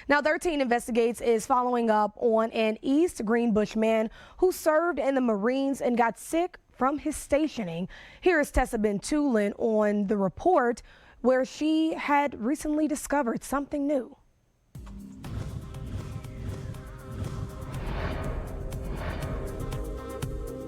Now, 13 Investigates is following up on an East Greenbush man who served in the Marines and got sick from his stationing. Here is Tessa Bentulin on the report where she had recently discovered something new.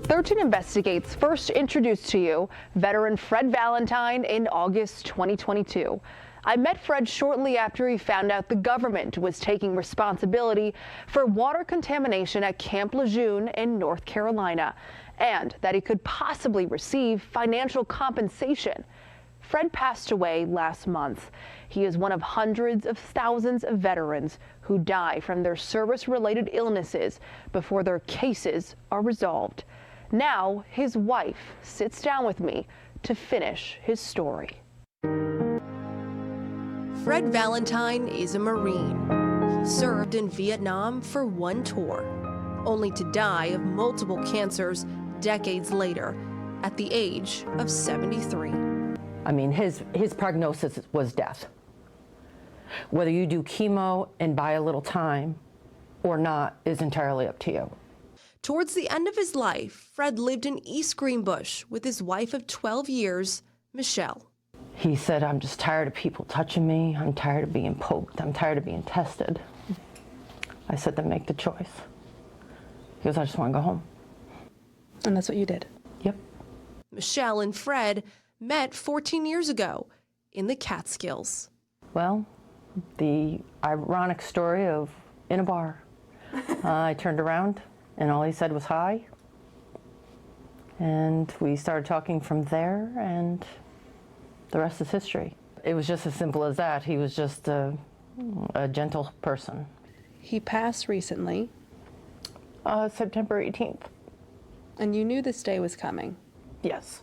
"13 Investigates first introduced to you veteran Fred Valentine in August 2022. I met Fred shortly after he found out the government was taking responsibility for water contamination at Camp Lejeune in North Carolina, and that he could possibly receive financial compensation. Fred passed away last month. He is one of hundreds of thousands of veterans who die from their service-related illnesses before their cases are resolved. Now, his wife sits down with me to finish his story. Fred Valentine is a Marine. He served in Vietnam for one tour, only to die of multiple cancers decades later at the age of 73. I mean, his prognosis was death. Whether you do chemo and buy a little time or not is entirely up to you. Towards the end of his life, Fred lived in East Greenbush with his wife of 12 years, Michelle. He said, "I'm just tired of people touching me. I'm tired of being poked. I'm tired of being tested." I said, "Then make the choice." He goes, "I just want to go home." And that's what you did? Yep. Michelle and Fred met 14 years ago in the Catskills. Well, the ironic story of in a bar. I turned around and all he said was hi. And we started talking from there, and the rest is history. It was just as simple as that. He was just a gentle person. He passed recently. September 18th. And you knew this day was coming? Yes.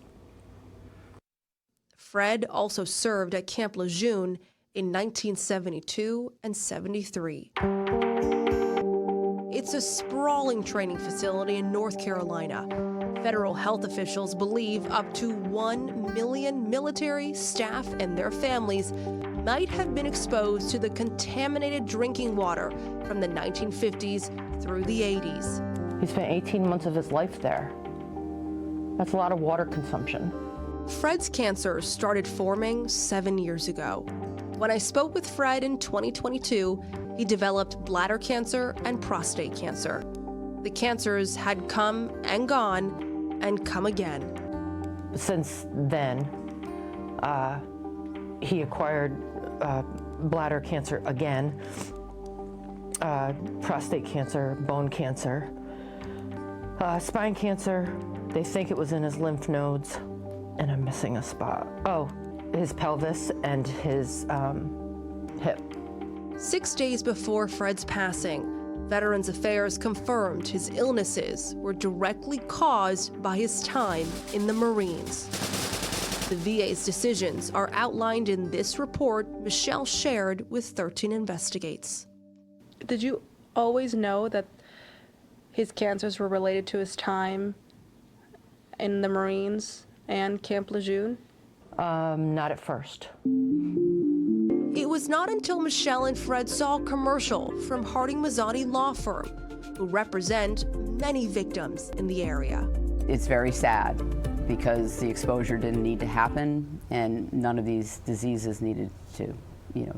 Fred also served at Camp Lejeune in 1972 and 73. It's a sprawling training facility in North Carolina. Federal health officials believe up to 1 million military, staff, and their families might have been exposed to the contaminated drinking water from the 1950s through the 80s. He spent 18 months of his life there. That's a lot of water consumption. Fred's cancer started forming 7 years ago. When I spoke with Fred in 2022, he developed bladder cancer and prostate cancer. The cancers had come and gone and come again. Since then, he acquired bladder cancer again, prostate cancer, bone cancer, spine cancer. They think it was in his lymph nodes, and I'm missing a spot. Oh, his pelvis and his hip. 6 days before Fred's passing, Veterans Affairs confirmed his illnesses were directly caused by his time in the Marines. The VA's decisions are outlined in this report Michelle shared with 13 Investigates. Did you always know that his cancers were related to his time in the Marines and Camp Lejeune? Not at first. It was not until Michelle and Fred saw a commercial from Harding Mazzotti Law Firm, who represent many victims in the area. It's very sad because the exposure didn't need to happen, and none of these diseases needed to,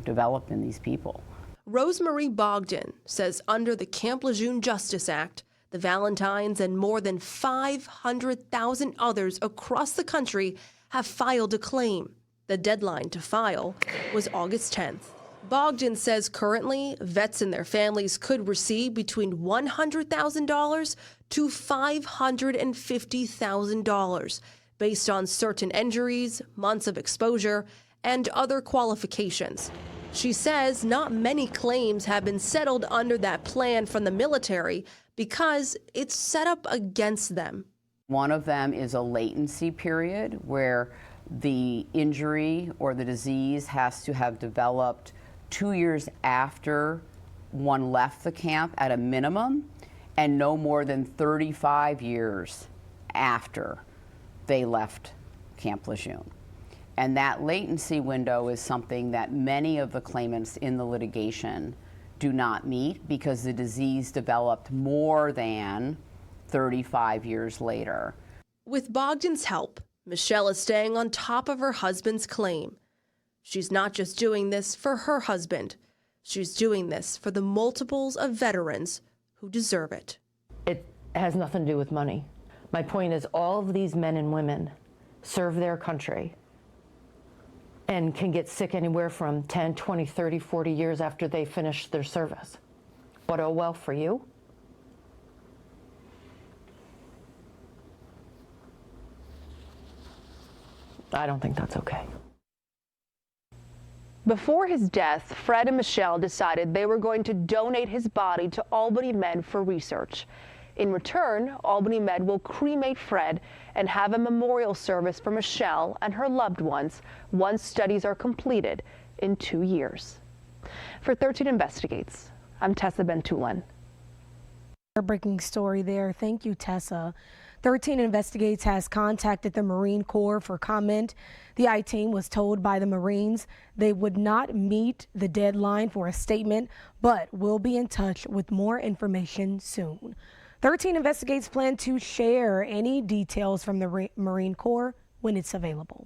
develop in these people. Rosemarie Bogdan says under the Camp Lejeune Justice Act, the Valentines and more than 500,000 others across the country have filed a claim. The deadline to file was August 10th. Bogdan says currently, vets and their families could receive between $100,000 to $550,000 based on certain injuries, months of exposure, and other qualifications. She says not many claims have been settled under that plan from the military because it's set up against them. One of them is a latency period where the injury or the disease has to have developed 2 years after one left the camp at a minimum, and no more than 35 years after they left Camp Lejeune. And that latency window is something that many of the claimants in the litigation do not meet because the disease developed more than 35 years later. With Bogdan's help, Michelle is staying on top of her husband's claim. She's not just doing this for her husband. She's doing this for the multiples of veterans who deserve it. It has nothing to do with money. My point is all of these men and women serve their country and can get sick anywhere from 10, 20, 30, 40 years after they finish their service. But oh well for you. I don't think that's okay. Before his death, Fred and Michelle decided they were going to donate his body to Albany Med for research. In return, Albany Med will cremate Fred and have a memorial service for Michelle and her loved ones once studies are completed in 2 years. For 13 Investigates, I'm Tessa Bentulen. Breaking story there. Thank you, Tessa. 13 Investigates has contacted the Marine Corps for comment. The I-team was told by the Marines they would not meet the deadline for a statement, but will be in touch with more information soon. 13 Investigates plan to share any details from the Marine Corps when it's available.